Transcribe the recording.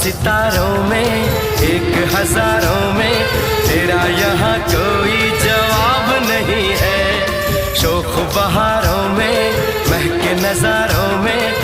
सितारों में, एक हजारों में, तेरा यहाँ कोई जवाब नहीं है। शोख बहारों में, महके नजारों में,